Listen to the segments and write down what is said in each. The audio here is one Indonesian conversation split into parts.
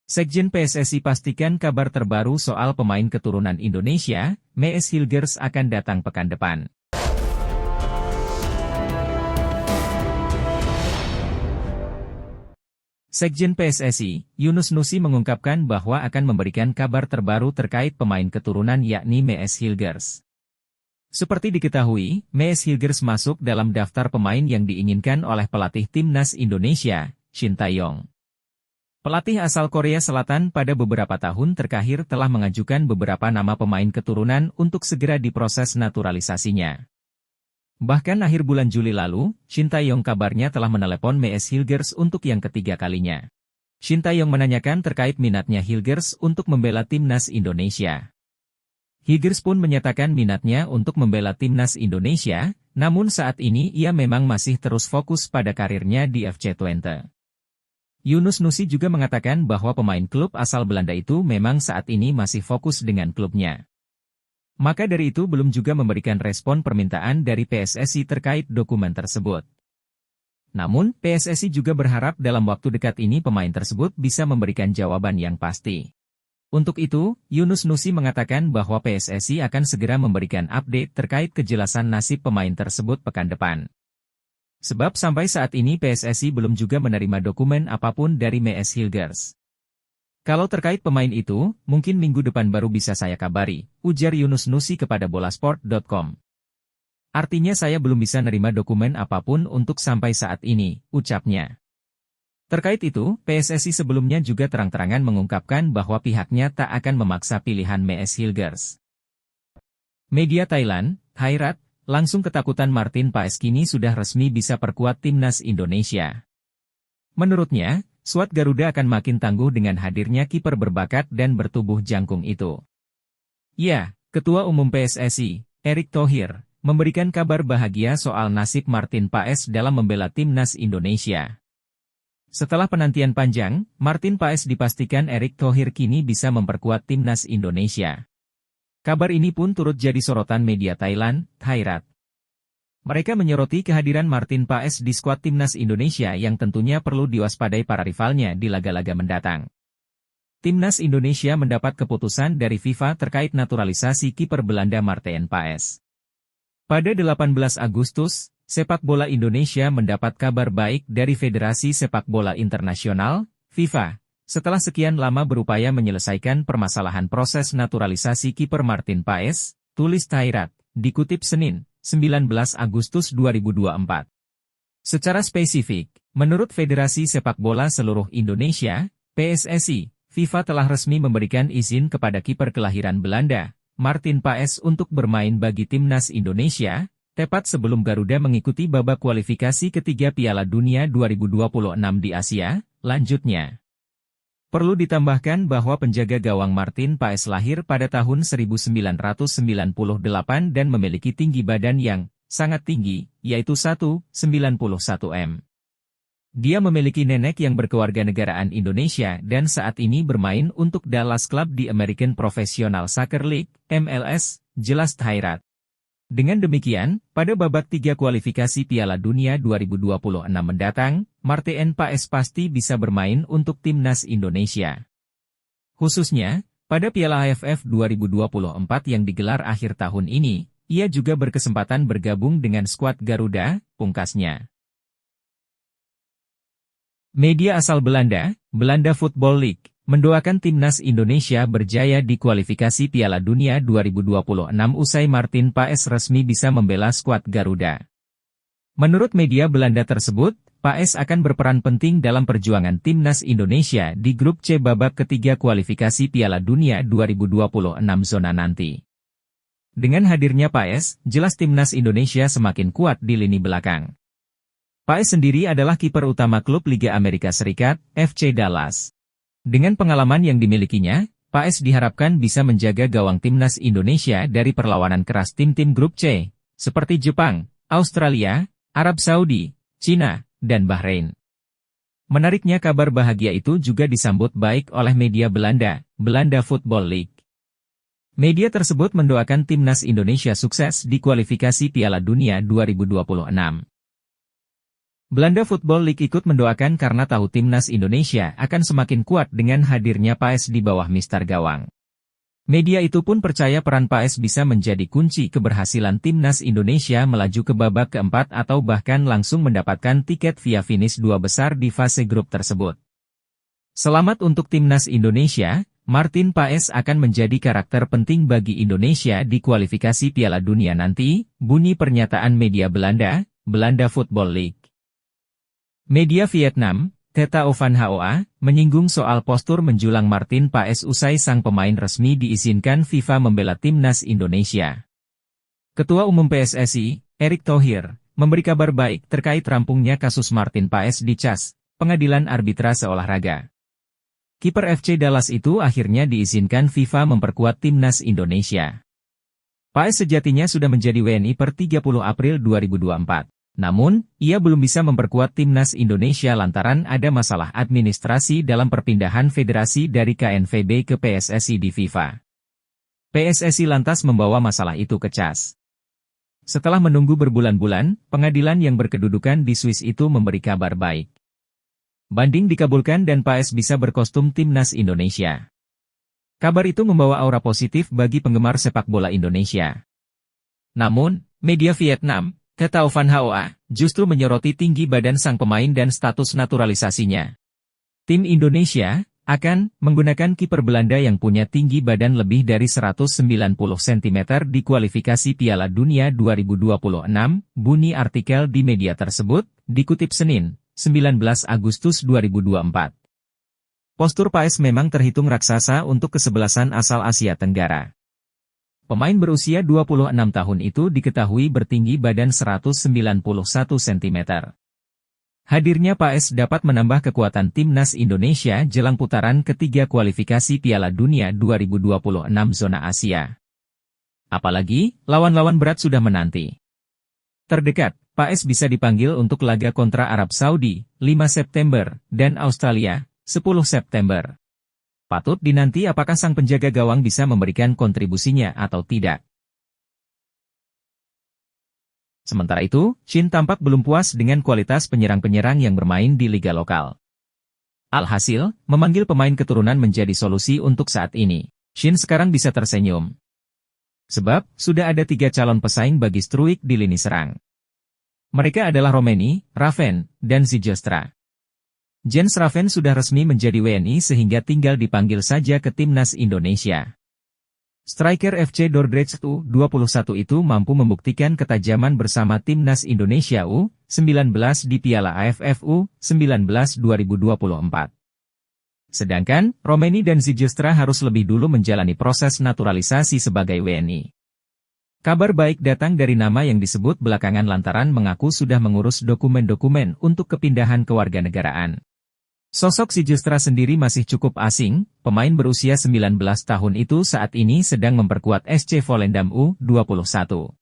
Sekjen PSSI pastikan kabar terbaru soal pemain keturunan Indonesia, Mees Hilgers akan datang pekan depan. Sekjen PSSI, Yunus Nusi mengungkapkan bahwa akan memberikan kabar terbaru terkait pemain keturunan yakni Mees Hilgers. Seperti diketahui, Mees Hilgers masuk dalam daftar pemain yang diinginkan oleh pelatih Timnas Indonesia, Shin Tae-yong. Pelatih asal Korea Selatan pada beberapa tahun terakhir telah mengajukan beberapa nama pemain keturunan untuk segera diproses naturalisasinya. Bahkan akhir bulan Juli lalu, Shin Tae-yong kabarnya telah menelepon Mees Hilgers untuk yang ketiga kalinya. Shin Tae-yong menanyakan terkait minatnya Hilgers untuk membela Timnas Indonesia. Hilgers pun menyatakan minatnya untuk membela Timnas Indonesia, namun saat ini ia memang masih terus fokus pada karirnya di FC Twente. Yunus Nusi juga mengatakan bahwa pemain klub asal Belanda itu memang saat ini masih fokus dengan klubnya. Maka dari itu belum juga memberikan respon permintaan dari PSSI terkait dokumen tersebut. Namun, PSSI juga berharap dalam waktu dekat ini pemain tersebut bisa memberikan jawaban yang pasti. Untuk itu, Yunus Nusi mengatakan bahwa PSSI akan segera memberikan update terkait kejelasan nasib pemain tersebut pekan depan. Sebab sampai saat ini PSSI belum juga menerima dokumen apapun dari Mees Hilgers. Kalau terkait pemain itu, mungkin minggu depan baru bisa saya kabari, ujar Yunus Nusi kepada bolasport.com. Artinya saya belum bisa nerima dokumen apapun untuk sampai saat ini, ucapnya. Terkait itu, PSSI sebelumnya juga terang-terangan mengungkapkan bahwa pihaknya tak akan memaksa pilihan Mees Hilgers. Media Thailand, Thairat, langsung ketakutan Martin Paes kini sudah resmi bisa perkuat Timnas Indonesia. Menurutnya, skuad Garuda akan makin tangguh dengan hadirnya kiper berbakat dan bertubuh jangkung itu. Ya, Ketua Umum PSSI, Erick Thohir, memberikan kabar bahagia soal nasib Martin Paes dalam membela Timnas Indonesia. Setelah penantian panjang, Martin Paes dipastikan Erick Thohir kini bisa memperkuat Timnas Indonesia. Kabar ini pun turut jadi sorotan media Thailand, Thairat. Mereka menyoroti kehadiran Martin Paes di skuad Timnas Indonesia yang tentunya perlu diwaspadai para rivalnya di laga-laga mendatang. Timnas Indonesia mendapat keputusan dari FIFA terkait naturalisasi kiper Belanda Martin Paes. Pada 18 Agustus, sepak bola Indonesia mendapat kabar baik dari Federasi Sepak Bola Internasional, FIFA. Setelah sekian lama berupaya menyelesaikan permasalahan proses naturalisasi kiper Martin Paes, tulis Thairat, dikutip Senin, 19 Agustus 2024. Secara spesifik, menurut Federasi Sepak Bola Seluruh Indonesia, PSSI, FIFA telah resmi memberikan izin kepada kiper kelahiran Belanda, Martin Paes untuk bermain bagi Timnas Indonesia, tepat sebelum Garuda mengikuti babak kualifikasi ketiga Piala Dunia 2026 di Asia, lanjutnya. Perlu ditambahkan bahwa penjaga gawang Martin Paes lahir pada tahun 1998 dan memiliki tinggi badan yang sangat tinggi, yaitu 1,91 m. Dia memiliki nenek yang berkewarganegaraan Indonesia dan saat ini bermain untuk Dallas Club di American Professional Soccer League, MLS, jelas Thairat. Dengan demikian, pada babak 3 kualifikasi Piala Dunia 2026 mendatang, Martin Paes pasti bisa bermain untuk Timnas Indonesia. Khususnya, pada Piala AFF 2024 yang digelar akhir tahun ini, ia juga berkesempatan bergabung dengan skuad Garuda, pungkasnya. Media asal Belanda, Belanda Football League, mendoakan Timnas Indonesia berjaya di kualifikasi Piala Dunia 2026 usai Martin Paes resmi bisa membela skuad Garuda. Menurut media Belanda tersebut, Paes akan berperan penting dalam perjuangan Timnas Indonesia di grup C babak ketiga kualifikasi Piala Dunia 2026 zona nanti. Dengan hadirnya Paes, jelas Timnas Indonesia semakin kuat di lini belakang. Paes sendiri adalah kiper utama klub Liga Amerika Serikat, FC Dallas. Dengan pengalaman yang dimilikinya, Paes diharapkan bisa menjaga gawang Timnas Indonesia dari perlawanan keras tim-tim grup C, seperti Jepang, Australia, Arab Saudi, Cina, dan Bahrain. Menariknya kabar bahagia itu juga disambut baik oleh media Belanda, Belanda Football League. Media tersebut mendoakan Timnas Indonesia sukses di kualifikasi Piala Dunia 2026. Belanda Football League ikut mendoakan karena tahu timnas Indonesia akan semakin kuat dengan hadirnya PAES di bawah Mister Gawang. Media itu pun percaya peran PAES bisa menjadi kunci keberhasilan timnas Indonesia melaju ke babak keempat atau bahkan langsung mendapatkan tiket via finish dua besar di fase grup tersebut. Selamat untuk timnas Indonesia, Martin Paes akan menjadi karakter penting bagi Indonesia di kualifikasi Piala Dunia nanti, bunyi pernyataan media Belanda, Belanda Football League. Media Vietnam, Theta Van Hoa, menyinggung soal postur menjulang Martin Paes usai sang pemain resmi diizinkan FIFA membela timnas Indonesia. Ketua Umum PSSI, Erick Thohir, memberi kabar baik terkait rampungnya kasus Martin Paes di CAS, Pengadilan Arbitrase Olahraga. Kiper FC Dallas itu akhirnya diizinkan FIFA memperkuat timnas Indonesia. Paes sejatinya sudah menjadi WNI per 30 April 2024. Namun, ia belum bisa memperkuat timnas Indonesia lantaran ada masalah administrasi dalam perpindahan federasi dari KNVB ke PSSI di FIFA. PSSI lantas membawa masalah itu ke CAS. Setelah menunggu berbulan-bulan, pengadilan yang berkedudukan di Swiss itu memberi kabar baik. Banding dikabulkan dan Paes bisa berkostum timnas Indonesia. Kabar itu membawa aura positif bagi penggemar sepak bola Indonesia. Namun, media Vietnam, Theta Van Hoa, justru menyoroti tinggi badan sang pemain dan status naturalisasinya. Tim Indonesia akan menggunakan kiper Belanda yang punya tinggi badan lebih dari 190 cm di kualifikasi Piala Dunia 2026, bunyi artikel di media tersebut, dikutip Senin, 19 Agustus 2024. Postur Paes memang terhitung raksasa untuk kesebelasan asal Asia Tenggara. Pemain berusia 26 tahun itu diketahui bertinggi badan 191 cm. Hadirnya Paes dapat menambah kekuatan timnas Indonesia jelang putaran ketiga kualifikasi Piala Dunia 2026 zona Asia. Apalagi, lawan-lawan berat sudah menanti. Terdekat, Paes bisa dipanggil untuk laga kontra Arab Saudi, 5 September, dan Australia, 10 September. Patut dinanti apakah sang penjaga gawang bisa memberikan kontribusinya atau tidak. Sementara itu, Shin tampak belum puas dengan kualitas penyerang-penyerang yang bermain di liga lokal. Alhasil, memanggil pemain keturunan menjadi solusi untuk saat ini. Shin sekarang bisa tersenyum. Sebab, sudah ada 3 calon pesaing bagi Struijk di lini serang. Mereka adalah Romeni, Raven, dan Zijlstra. Jens Raven sudah resmi menjadi WNI sehingga tinggal dipanggil saja ke timnas Indonesia. Striker FC Dordrecht U21 itu mampu membuktikan ketajaman bersama timnas Indonesia U19 di Piala AFF U19 2024. Sedangkan, Romeni dan Zijlstra harus lebih dulu menjalani proses naturalisasi sebagai WNI. Kabar baik datang dari nama yang disebut belakangan lantaran mengaku sudah mengurus dokumen-dokumen untuk kepindahan kewarganegaraan. Sosok Zijlstra sendiri masih cukup asing, pemain berusia 19 tahun itu saat ini sedang memperkuat SC Volendam U21.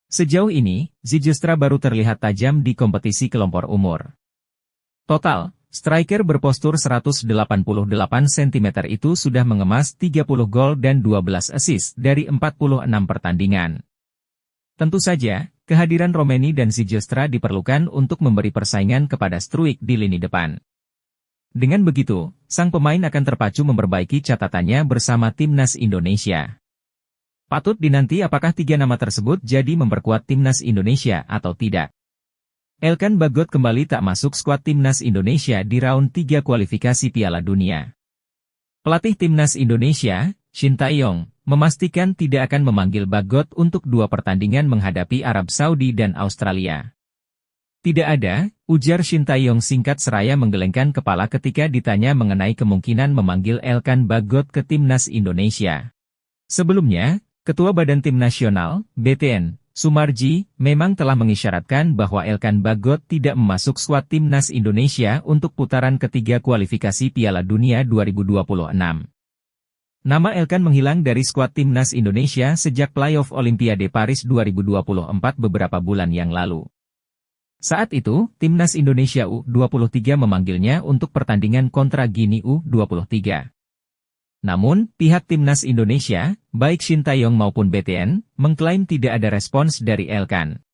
Sejauh ini, Zijlstra baru terlihat tajam di kompetisi kelompok umur. Total, striker berpostur 188 cm itu sudah mengemas 30 gol dan 12 assist dari 46 pertandingan. Tentu saja, kehadiran Romeni dan Zijlstra diperlukan untuk memberi persaingan kepada Struijk di lini depan. Dengan begitu, sang pemain akan terpacu memperbaiki catatannya bersama timnas Indonesia. Patut dinanti apakah 3 nama tersebut jadi memperkuat timnas Indonesia atau tidak. Elkan Bagot kembali tak masuk skuad timnas Indonesia di round 3 kualifikasi Piala Dunia. Pelatih timnas Indonesia, Shin Tae-yong, memastikan tidak akan memanggil Bagot untuk 2 pertandingan menghadapi Arab Saudi dan Australia. Tidak ada, ujar Shin Tae-yong singkat seraya menggelengkan kepala ketika ditanya mengenai kemungkinan memanggil Elkan Bagot ke timnas Indonesia. Sebelumnya, Ketua Badan Tim Nasional, BTN, Sumarji, memang telah mengisyaratkan bahwa Elkan Bagot tidak memasuk skuad timnas Indonesia untuk putaran ketiga kualifikasi Piala Dunia 2026. Nama Elkan menghilang dari skuad timnas Indonesia sejak playoff Olimpiade Paris 2024 beberapa bulan yang lalu. Saat itu, timnas Indonesia U23 memanggilnya untuk pertandingan kontra Guinea U23. Namun, pihak timnas Indonesia, baik Shin Tae-yong maupun BTN, mengklaim tidak ada respons dari Elkan.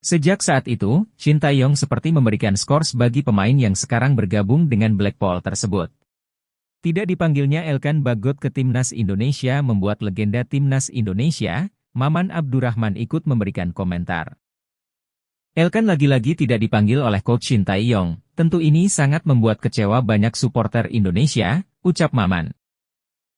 Sejak saat itu, Shin Tae-yong seperti memberikan skors bagi pemain yang sekarang bergabung dengan Blackpool tersebut. Tidak dipanggilnya Elkan Bagot ke Timnas Indonesia membuat legenda Timnas Indonesia, Maman Abdurrahman ikut memberikan komentar. Elkan lagi-lagi tidak dipanggil oleh Coach Shin Tae-yong, tentu ini sangat membuat kecewa banyak supporter Indonesia, ucap Maman.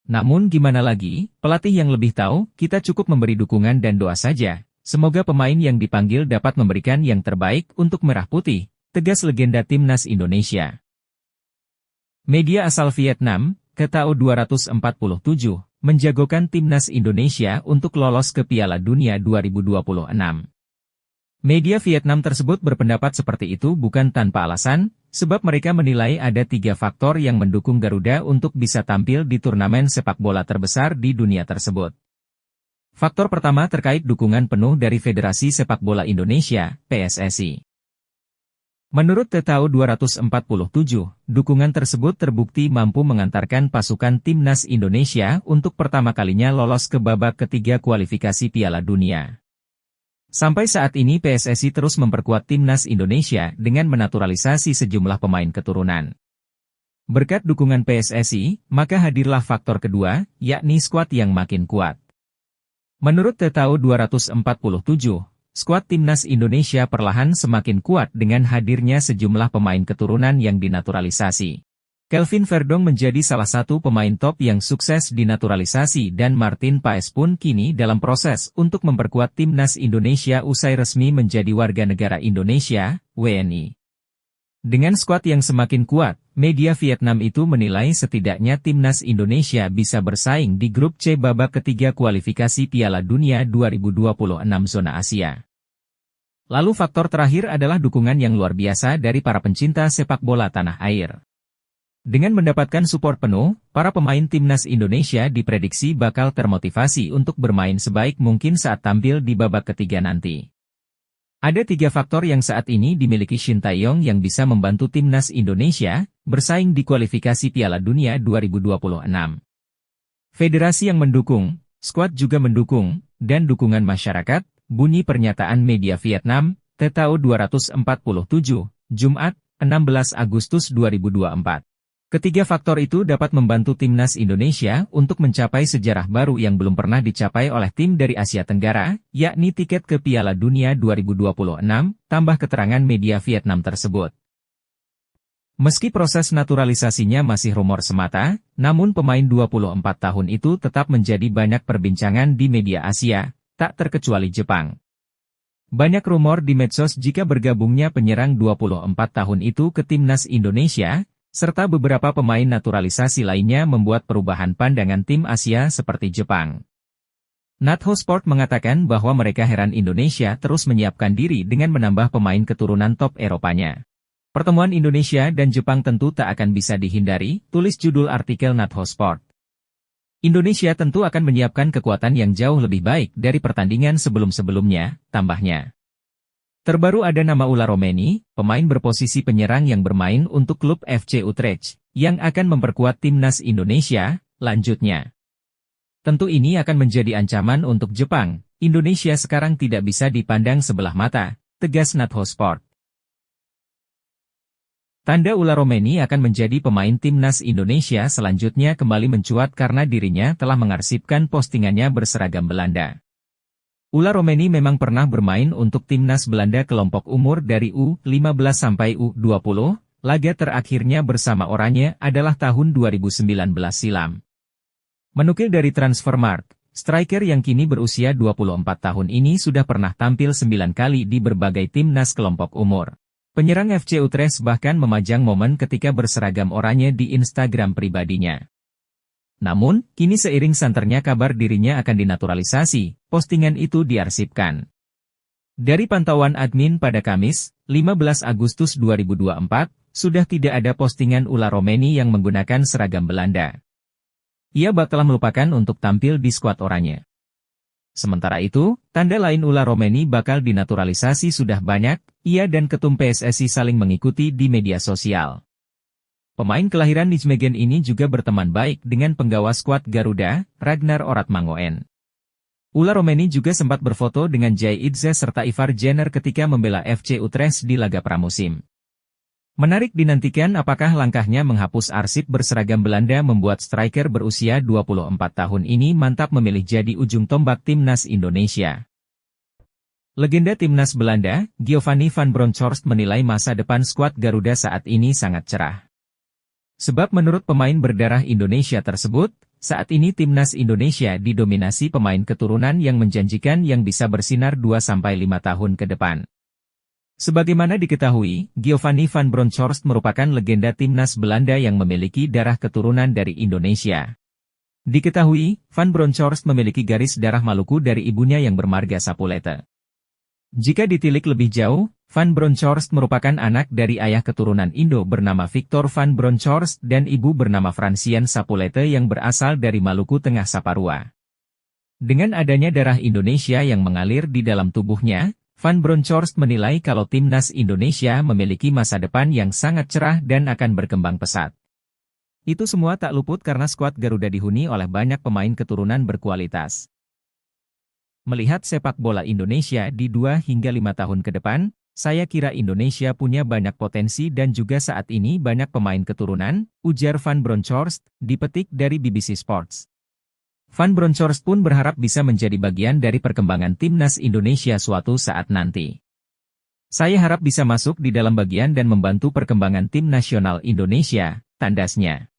Namun gimana lagi, pelatih yang lebih tahu, kita cukup memberi dukungan dan doa saja. Semoga pemain yang dipanggil dapat memberikan yang terbaik untuk Merah Putih, tegas legenda Timnas Indonesia. Media asal Vietnam, KTO 247, menjagokan Timnas Indonesia untuk lolos ke Piala Dunia 2026. Media Vietnam tersebut berpendapat seperti itu bukan tanpa alasan, sebab mereka menilai ada 3 faktor yang mendukung Garuda untuk bisa tampil di turnamen sepak bola terbesar di dunia tersebut. Faktor pertama terkait dukungan penuh dari Federasi Sepak Bola Indonesia, PSSI. Menurut KTO 247, dukungan tersebut terbukti mampu mengantarkan pasukan Timnas Indonesia untuk pertama kalinya lolos ke babak ketiga kualifikasi Piala Dunia. Sampai saat ini PSSI terus memperkuat Timnas Indonesia dengan menaturalisasi sejumlah pemain keturunan. Berkat dukungan PSSI, maka hadirlah faktor kedua, yakni skuad yang makin kuat. Menurut KTO 247, skuad Timnas Indonesia perlahan semakin kuat dengan hadirnya sejumlah pemain keturunan yang dinaturalisasi. Kelvin Verdong menjadi salah satu pemain top yang sukses dinaturalisasi dan Martin Paes pun kini dalam proses untuk memperkuat Timnas Indonesia usai resmi menjadi warga negara Indonesia, WNI. Dengan skuad yang semakin kuat, media Vietnam itu menilai setidaknya Timnas Indonesia bisa bersaing di grup C babak ketiga kualifikasi Piala Dunia 2026 zona Asia. Lalu faktor terakhir adalah dukungan yang luar biasa dari para pencinta sepak bola tanah air. Dengan mendapatkan support penuh, para pemain Timnas Indonesia diprediksi bakal termotivasi untuk bermain sebaik mungkin saat tampil di babak ketiga nanti. Ada 3 faktor yang saat ini dimiliki Shin Tae-yong yang bisa membantu Timnas Indonesia bersaing di kualifikasi Piala Dunia 2026. Federasi yang mendukung, skuad juga mendukung, dan dukungan masyarakat, bunyi pernyataan media Vietnam, KTO 247, Jumat, 16 Agustus 2024. Ketiga faktor itu dapat membantu Timnas Indonesia untuk mencapai sejarah baru yang belum pernah dicapai oleh tim dari Asia Tenggara, yakni tiket ke Piala Dunia 2026, tambah keterangan media Vietnam tersebut. Meski proses naturalisasinya masih rumor semata, namun pemain 24 tahun itu tetap menjadi banyak perbincangan di media Asia, tak terkecuali Jepang. Banyak rumor di medsos jika bergabungnya penyerang 24 tahun itu ke Timnas Indonesia, serta beberapa pemain naturalisasi lainnya membuat perubahan pandangan tim Asia seperti Jepang. Natho Sport mengatakan bahwa mereka heran Indonesia terus menyiapkan diri dengan menambah pemain keturunan top Eropanya. Pertemuan Indonesia dan Jepang tentu tak akan bisa dihindari, tulis judul artikel Natho Sport. Indonesia tentu akan menyiapkan kekuatan yang jauh lebih baik dari pertandingan sebelum-sebelumnya, tambahnya. Terbaru ada nama Ula Romeni, pemain berposisi penyerang yang bermain untuk klub FC Utrecht, yang akan memperkuat Timnas Indonesia, lanjutnya. Tentu ini akan menjadi ancaman untuk Jepang, Indonesia sekarang tidak bisa dipandang sebelah mata, tegas Natho Sport. Tanda Ula Romeni akan menjadi pemain Timnas Indonesia selanjutnya kembali mencuat karena dirinya telah mengarsipkan postingannya berseragam Belanda. Ula Romeni memang pernah bermain untuk Timnas Belanda kelompok umur dari U15 sampai U20, laga terakhirnya bersama Oranje adalah tahun 2019 silam. Menukil dari Transfermarkt, striker yang kini berusia 24 tahun ini sudah pernah tampil 9 kali di berbagai Timnas kelompok umur. Penyerang FC Utrecht bahkan memajang momen ketika berseragam Oranje di Instagram pribadinya. Namun, kini seiring santernya kabar dirinya akan dinaturalisasi, postingan itu diarsipkan. Dari pantauan admin pada Kamis, 15 Agustus 2024, sudah tidak ada postingan Ula Romeni yang menggunakan seragam Belanda. Ia bakal melupakan untuk tampil di skuad Oranje. Sementara itu, tanda lain Ula Romeni bakal dinaturalisasi sudah banyak, ia dan ketum PSSI saling mengikuti di media sosial. Pemain kelahiran Nijmegen ini juga berteman baik dengan penggawa skuad Garuda, Ragnar Oratmangoen. Ula Romeni juga sempat berfoto dengan Jay Idze serta Ivar Jenner ketika membela FC Utrecht di laga pramusim. Menarik dinantikan apakah langkahnya menghapus arsip berseragam Belanda membuat striker berusia 24 tahun ini mantap memilih jadi ujung tombak timnas Indonesia. Legenda timnas Belanda, Giovanni van Bronckhorst menilai masa depan skuad Garuda saat ini sangat cerah. Sebab menurut pemain berdarah Indonesia tersebut, saat ini timnas Indonesia didominasi pemain keturunan yang menjanjikan yang bisa bersinar 2-5 tahun ke depan. Sebagaimana diketahui, Giovanni van Bronckhorst merupakan legenda timnas Belanda yang memiliki darah keturunan dari Indonesia. Diketahui, Van Bronckhorst memiliki garis darah Maluku dari ibunya yang bermarga Sapuleta. Jika ditilik lebih jauh, Van Bronckhorst merupakan anak dari ayah keturunan Indo bernama Victor van Bronckhorst dan ibu bernama Francian Sapuleta yang berasal dari Maluku Tengah Saparua. Dengan adanya darah Indonesia yang mengalir di dalam tubuhnya, Van Bronckhorst menilai kalau timnas Indonesia memiliki masa depan yang sangat cerah dan akan berkembang pesat. Itu semua tak luput karena skuad Garuda dihuni oleh banyak pemain keturunan berkualitas. Melihat sepak bola Indonesia di 2 hingga 5 tahun ke depan, saya kira Indonesia punya banyak potensi dan juga saat ini banyak pemain keturunan, ujar Van Bronckhorst, dipetik dari BBC Sports. Van Bronckhorst pun berharap bisa menjadi bagian dari perkembangan timnas Indonesia suatu saat nanti. Saya harap bisa masuk di dalam bagian dan membantu perkembangan tim nasional Indonesia, tandasnya.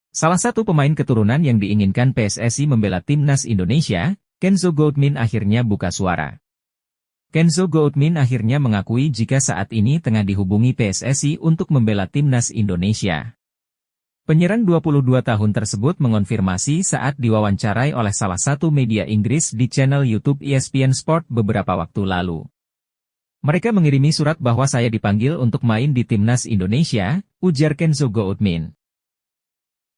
Salah satu pemain keturunan yang diinginkan PSSI membela timnas Indonesia, Kenzo Goudmin akhirnya buka suara. Kenzo Goudmin akhirnya mengakui jika saat ini tengah dihubungi PSSI untuk membela timnas Indonesia. Penyerang 22 tahun tersebut mengonfirmasi saat diwawancarai oleh salah satu media Inggris di channel YouTube ESPN Sport beberapa waktu lalu. Mereka mengirimi surat bahwa saya dipanggil untuk main di timnas Indonesia, ujar Kenzo Goudmin.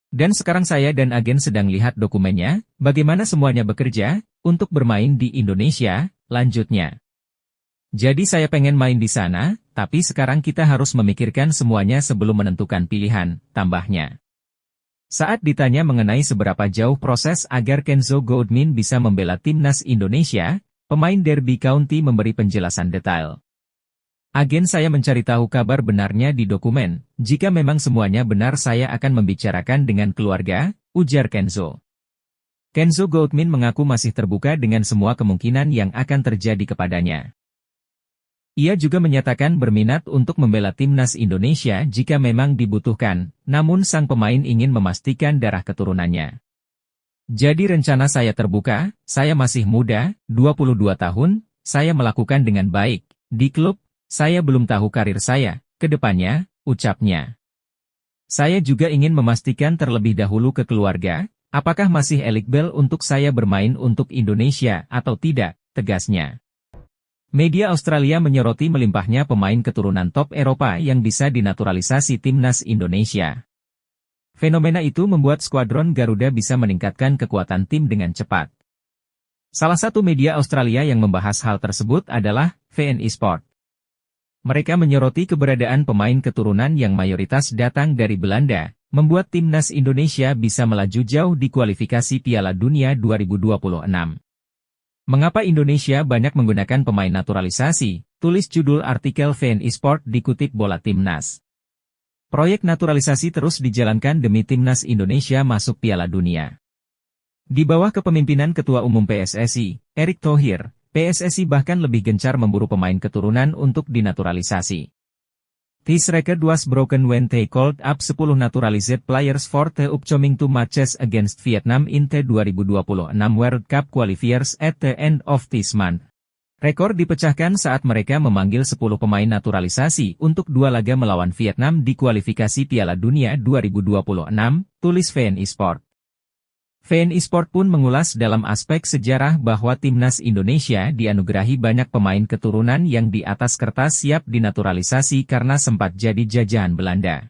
Dan sekarang saya dan agen sedang lihat dokumennya, bagaimana semuanya bekerja, untuk bermain di Indonesia, lanjutnya. Jadi saya pengen main di sana, tapi sekarang kita harus memikirkan semuanya sebelum menentukan pilihan, tambahnya. Saat ditanya mengenai seberapa jauh proses agar Kenzo Goudmin bisa membela timnas Indonesia, pemain Derby County memberi penjelasan detail. Agen saya mencari tahu kabar benarnya di dokumen, jika memang semuanya benar saya akan membicarakan dengan keluarga, ujar Kenzo. Kenzo Goudmin mengaku masih terbuka dengan semua kemungkinan yang akan terjadi kepadanya. Ia juga menyatakan berminat untuk membela timnas Indonesia jika memang dibutuhkan, namun sang pemain ingin memastikan darah keturunannya. Jadi rencana saya terbuka, saya masih muda, 22 tahun, saya melakukan dengan baik, di klub, saya belum tahu karir saya, ke depannya, ucapnya. Saya juga ingin memastikan terlebih dahulu ke keluarga, apakah masih eligible untuk saya bermain untuk Indonesia atau tidak, tegasnya. Media Australia menyoroti melimpahnya pemain keturunan top Eropa yang bisa dinaturalisasi timnas Indonesia. Fenomena itu membuat skuadron Garuda bisa meningkatkan kekuatan tim dengan cepat. Salah satu media Australia yang membahas hal tersebut adalah VNI Sport. Mereka menyoroti keberadaan pemain keturunan yang mayoritas datang dari Belanda, membuat timnas Indonesia bisa melaju jauh di kualifikasi Piala Dunia 2026. Mengapa Indonesia banyak menggunakan pemain naturalisasi? Tulis judul artikel VNI Sport dikutip Bola Timnas. Proyek naturalisasi terus dijalankan demi timnas Indonesia masuk Piala Dunia. Di bawah kepemimpinan Ketua Umum PSSI, Erick Thohir, PSSI bahkan lebih gencar memburu pemain keturunan untuk dinaturalisasi. This record was broken when they called up 10 naturalized players for the upcoming 2 matches against Vietnam in the 2026 World Cup qualifiers at the end of this month. Rekor dipecahkan saat mereka memanggil 10 pemain naturalisasi untuk 2 laga melawan Vietnam di kualifikasi Piala Dunia 2026, tulis VNI Sport. VNI Sport pun mengulas dalam aspek sejarah bahwa timnas Indonesia dianugerahi banyak pemain keturunan yang di atas kertas siap dinaturalisasi karena sempat jadi jajahan Belanda.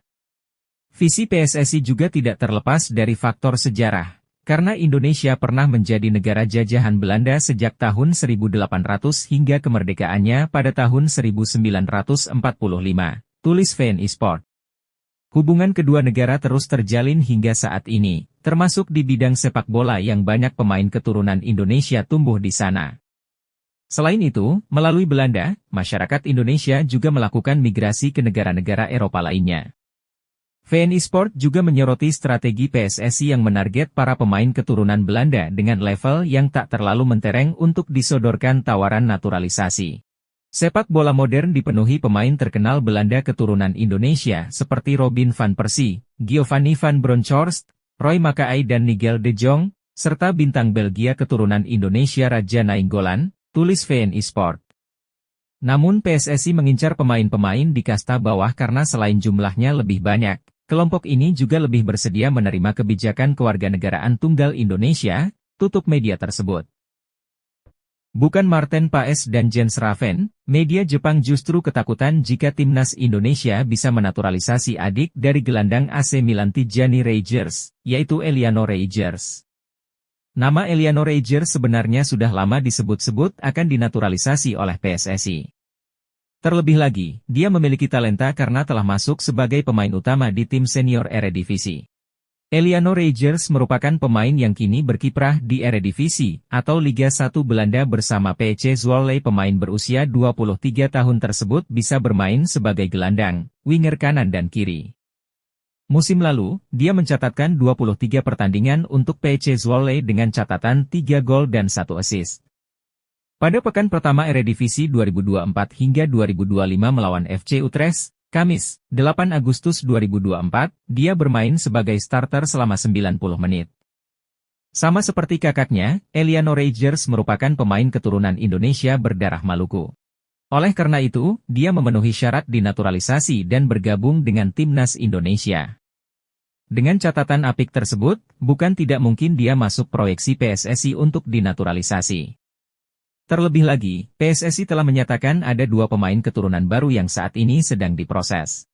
Visi PSSI juga tidak terlepas dari faktor sejarah, karena Indonesia pernah menjadi negara jajahan Belanda sejak tahun 1800 hingga kemerdekaannya pada tahun 1945, tulis VNI Sport. Hubungan kedua negara terus terjalin hingga saat ini, termasuk di bidang sepak bola yang banyak pemain keturunan Indonesia tumbuh di sana. Selain itu, melalui Belanda, masyarakat Indonesia juga melakukan migrasi ke negara-negara Eropa lainnya. VN Sport juga menyoroti strategi PSSI yang menarget para pemain keturunan Belanda dengan level yang tak terlalu mentereng untuk disodorkan tawaran naturalisasi. Sepak bola modern dipenuhi pemain terkenal Belanda keturunan Indonesia seperti Robin van Persie, Giovanni van Bronckhorst, Roy Makaay dan Nigel de Jong, serta bintang Belgia keturunan Indonesia Raja Nainggolan, tulis VN Sport. Namun PSSI mengincar pemain-pemain di kasta bawah karena selain jumlahnya lebih banyak, kelompok ini juga lebih bersedia menerima kebijakan kewarganegaraan tunggal Indonesia, tutup media tersebut. Bukan Marten Paes dan Jens Raven, media Jepang justru ketakutan jika timnas Indonesia bisa menaturalisasi adik dari gelandang AC Milan Tijjani Reijers, yaitu Eliano Reijers. Nama Eliano Reijers sebenarnya sudah lama disebut-sebut akan dinaturalisasi oleh PSSI. Terlebih lagi, dia memiliki talenta karena telah masuk sebagai pemain utama di tim senior Eredivisie. Eliano Reijers merupakan pemain yang kini berkiprah di Eredivisie, atau Liga 1 Belanda bersama PC Zwolle. Pemain berusia 23 tahun tersebut bisa bermain sebagai gelandang, winger kanan dan kiri. Musim lalu, dia mencatatkan 23 pertandingan untuk PC Zwolle dengan catatan 3 gol dan 1 assist. Pada pekan pertama Eredivisie 2024 hingga 2025 melawan FC Utrecht, Kamis, 8 Agustus 2024, dia bermain sebagai starter selama 90 menit. Sama seperti kakaknya, Eliano Reijers merupakan pemain keturunan Indonesia berdarah Maluku. Oleh karena itu, dia memenuhi syarat dinaturalisasi dan bergabung dengan timnas Indonesia. Dengan catatan apik tersebut, bukan tidak mungkin dia masuk proyeksi PSSI untuk dinaturalisasi. Terlebih lagi, PSSI telah menyatakan ada 2 pemain keturunan baru yang saat ini sedang diproses.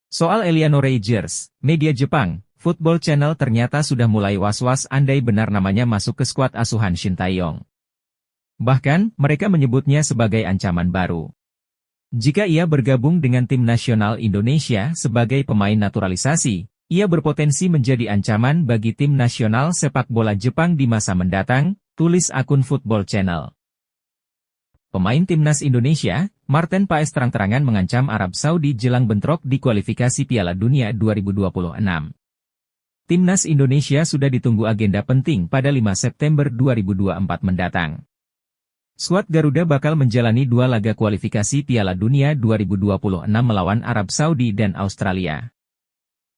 Soal Eliano Reijers, media Jepang, Football Channel ternyata sudah mulai was-was andai benar namanya masuk ke skuad asuhan Shin Tae-yong. Bahkan, mereka menyebutnya sebagai ancaman baru. Jika ia bergabung dengan tim nasional Indonesia sebagai pemain naturalisasi, ia berpotensi menjadi ancaman bagi tim nasional sepak bola Jepang di masa mendatang, tulis akun Football Channel. Pemain timnas Indonesia, Marten Paes terang-terangan mengancam Arab Saudi jelang bentrok di kualifikasi Piala Dunia 2026. Timnas Indonesia sudah ditunggu agenda penting pada 5 September 2024 mendatang. Skuad Garuda bakal menjalani 2 laga kualifikasi Piala Dunia 2026 melawan Arab Saudi dan Australia.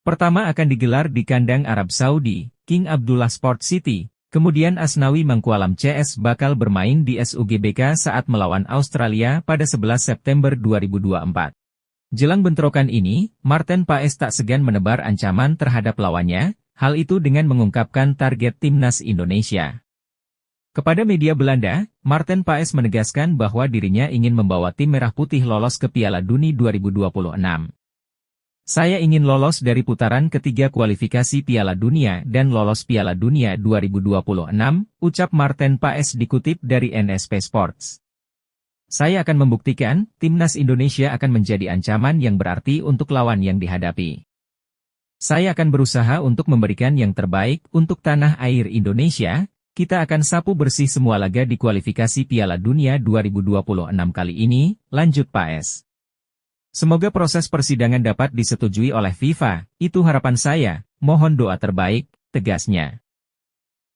Pertama akan digelar di kandang Arab Saudi, King Abdullah Sport City. Kemudian Asnawi Mangkualam CS bakal bermain di SUGBK saat melawan Australia pada 11 September 2024. Jelang bentrokan ini, Marten Paes tak segan menebar ancaman terhadap lawannya, hal itu dengan mengungkapkan target timnas Indonesia. Kepada media Belanda, Marten Paes menegaskan bahwa dirinya ingin membawa tim Merah Putih lolos ke Piala Dunia 2026. Saya ingin lolos dari putaran ketiga kualifikasi Piala Dunia dan lolos Piala Dunia 2026, ucap Marten Paes dikutip dari NSP Sports. Saya akan membuktikan, timnas Indonesia akan menjadi ancaman yang berarti untuk lawan yang dihadapi. Saya akan berusaha untuk memberikan yang terbaik untuk tanah air Indonesia. Kita akan sapu bersih semua laga di kualifikasi Piala Dunia 2026 kali ini, lanjut Paes. Semoga proses persidangan dapat disetujui oleh FIFA, itu harapan saya, mohon doa terbaik, tegasnya.